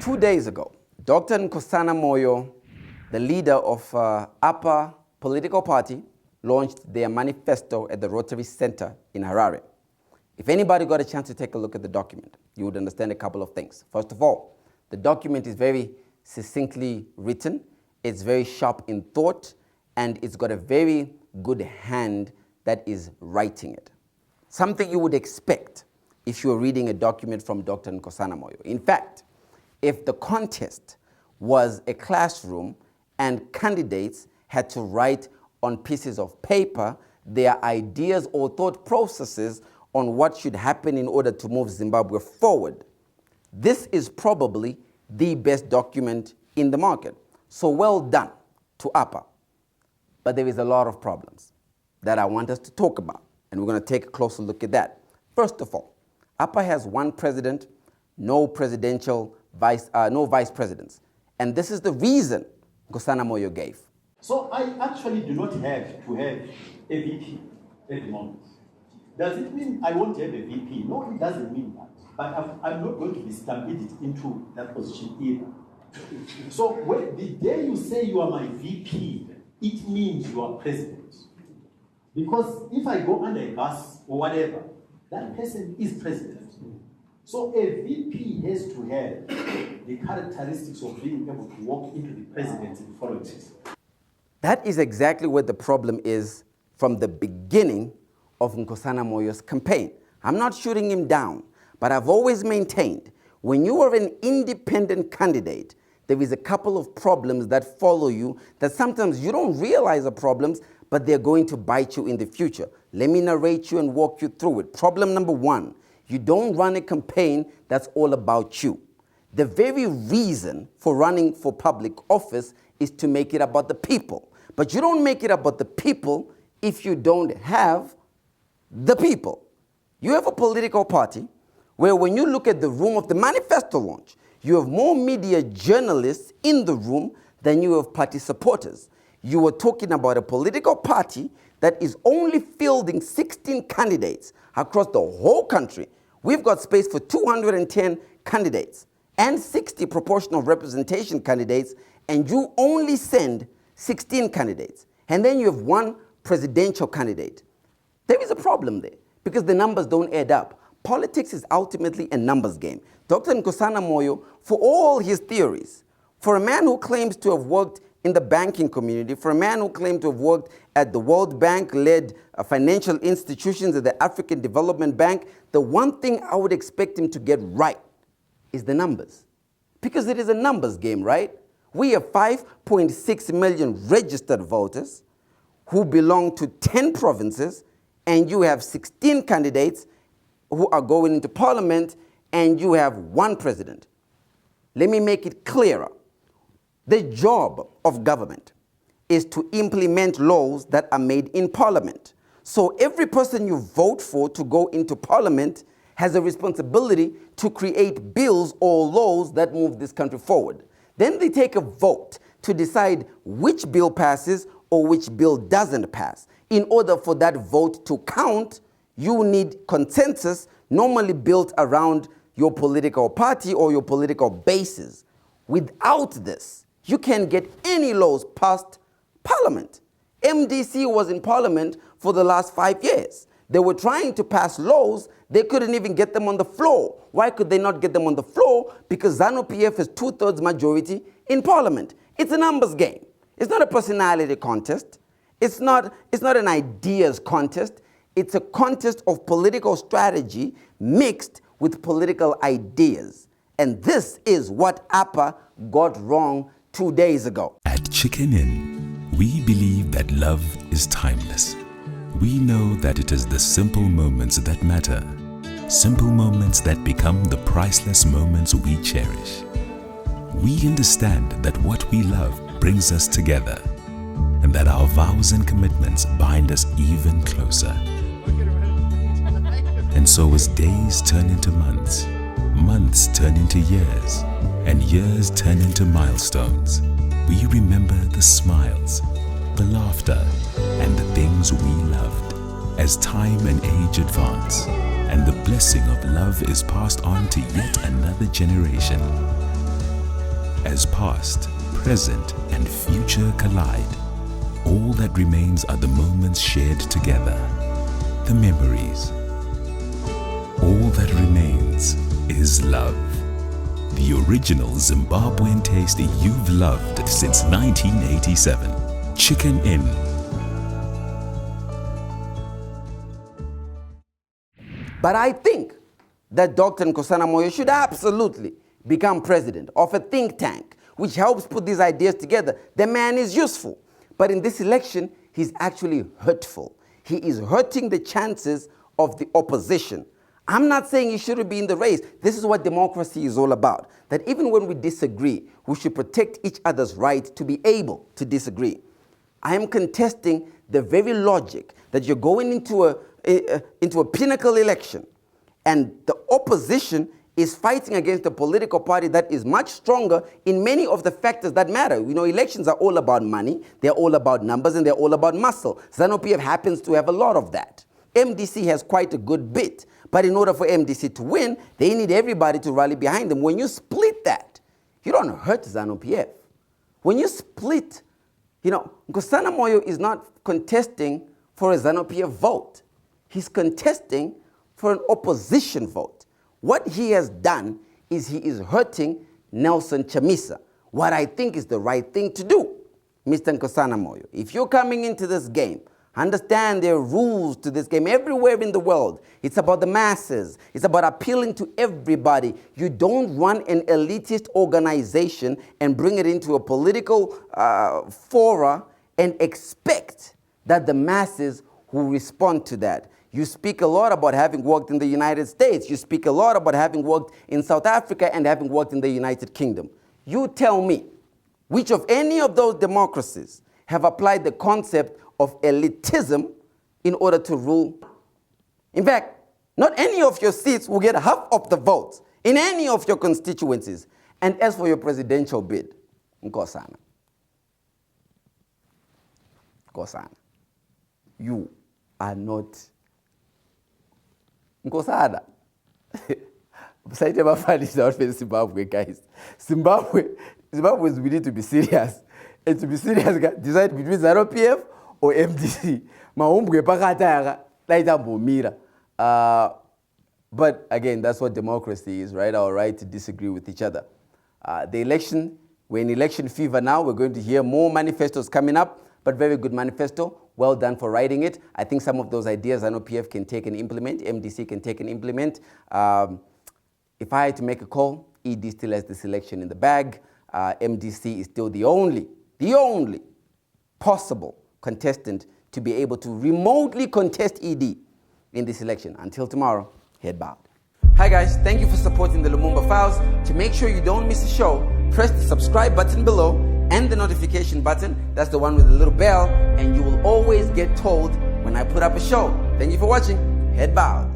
2 days ago, Dr. Nkosana Moyo, the leader of APA political party, launched their manifesto at the Rotary Center in Harare. If anybody got a chance to take a look at the document, you would understand a couple of things. First of all, the document is very succinctly written, it's very sharp in thought, and it's got a very good hand that is writing it. Something you would expect if you're reading a document from Dr. Nkosana Moyo. In fact, if the contest was a classroom and candidates had to write on pieces of paper their ideas or thought processes on what should happen in order to move Zimbabwe forward, this is probably the best document in the market. So well done to APA. But there is a lot of problems that I want us to talk about, and we're going to take a closer look at that. First of all, APA has one president, no vice presidents. And this is the reason Nkosana Moyo gave. So I actually do not have to have a VP at the moment. Does it mean I won't have a VP? No, it doesn't mean that. But I'm not going to be stampeded into that position either. So the day you say you are my VP, it means you are president. Because if I go under a bus or whatever, that person is president. So a VP has to have the characteristics of being able to walk into the presidency and follow it. That is exactly what the problem is from the beginning of Nkosana Moyo's campaign. I'm not shooting him down, but I've always maintained when you are an independent candidate, there is a couple of problems that follow you that sometimes you don't realize are problems, but they're going to bite you in the future. Let me narrate you and walk you through it. Problem number one, you don't run a campaign that's all about you. The very reason for running for public office is to make it about the people. But you don't make it about the people if you don't have the people. You have a political party where when you look at the room of the manifesto launch, you have more media journalists in the room than you have party supporters. You are talking about a political party that is only fielding 16 candidates across the whole country. We've got space for 210 candidates and 60 proportional representation candidates, and you only send 16 candidates. And then you have one presidential candidate. There is a problem there because the numbers don't add up. Politics is ultimately a numbers game. Dr. Nkosana Moyo, for all his theories, for a man who claims to have worked in the banking community, for a man who claimed to have worked at the World Bank, led financial institutions at the African Development Bank, the one thing I would expect him to get right is the numbers. Because it is a numbers game, right? We have 5.6 million registered voters who belong to 10 provinces, and you have 16 candidates who are going into parliament, and you have one president. Let me make it clearer. The job of government is to implement laws that are made in parliament. So every person you vote for to go into parliament has a responsibility to create bills or laws that move this country forward. Then they take a vote to decide which bill passes or which bill doesn't pass. In order for that vote to count, you need consensus, normally built around your political party or your political bases. Without this, you can't get any laws past parliament. MDC was in parliament for the last 5 years. They were trying to pass laws, they couldn't even get them on the floor. Why could they not get them on the floor? Because ZANU-PF has 2/3 majority in parliament. It's a numbers game. It's not a personality contest. It's not an ideas contest. It's a contest of political strategy mixed with political ideas. And this is what APA got wrong 2 days ago. At Chicken Inn, we believe that love is timeless. We know that it is the simple moments that matter. Simple moments that become the priceless moments we cherish. We understand that what we love brings us together, and that our vows and commitments bind us even closer. And so as days turn into months, months turn into years, and years turn into milestones, we remember the smiles, the laughter, and the things we loved. As time and age advance, and the blessing of love is passed on to yet another generation, as past, present, and future collide, all that remains are the moments shared together, the memories. All that remains is love. The original Zimbabwean taste you've loved since 1987. Chicken Inn. But I think that Dr. Nkosana Moyo should absolutely become president of a think tank which helps put these ideas together. The man is useful. But in this election, he's actually hurtful. He is hurting the chances of the opposition. I'm not saying he shouldn't be in the race. This is what democracy is all about. That even when we disagree, we should protect each other's right to be able to disagree. I am contesting the very logic that you're going into a pinnacle election and the opposition is fighting against a political party that is much stronger in many of the factors that matter. You know, elections are all about money, they're all about numbers, and they're all about muscle. ZANU-PF happens to have a lot of that. MDC has quite a good bit, but in order for MDC to win, they need everybody to rally behind them. When you split that, you don't hurt ZANU-PF. When you split, you know, Nkosana Moyo is not contesting for a ZANU-PF vote. He's contesting for an opposition vote. What he has done is he is hurting Nelson Chamisa, what I think is the right thing to do. Mr. Nkosana Moyo, if you're coming into this game, understand there are rules to this game everywhere in the world. It's about the masses. It's about appealing to everybody. You don't run an elitist organization and bring it into a political fora and expect that the masses will respond to that. You speak a lot about having worked in the United States. You speak a lot about having worked in South Africa and having worked in the United Kingdom. You tell me, which of any of those democracies have applied the concept of elitism in order to rule? In fact, not any of your seats will get half of the votes in any of your constituencies. And as for your presidential bid, Nkosana, you are not Nkosana. Zimbabwe, guys. Zimbabwe is we need to be serious. And to be serious, decide between ZANU-PF or MDC. But again, that's what democracy is, right? Our right to disagree with each other. The election, we're in election fever now. We're going to hear more manifestos coming up, but very good manifesto. Well done for writing it. I think some of those ideas ZANU-PF can take and implement, MDC can take and implement. If I had to make a call, ED still has this election in the bag. MDC is still the only possible contestant to be able to remotely contest ED in this election. Until tomorrow, head bowed. Hi guys, thank you for supporting the Lumumba Files. To make sure you don't miss a show, press the subscribe button below and the notification button, that's the one with the little bell, and you will always get told when I put up a show. Thank you for watching. Head bowed.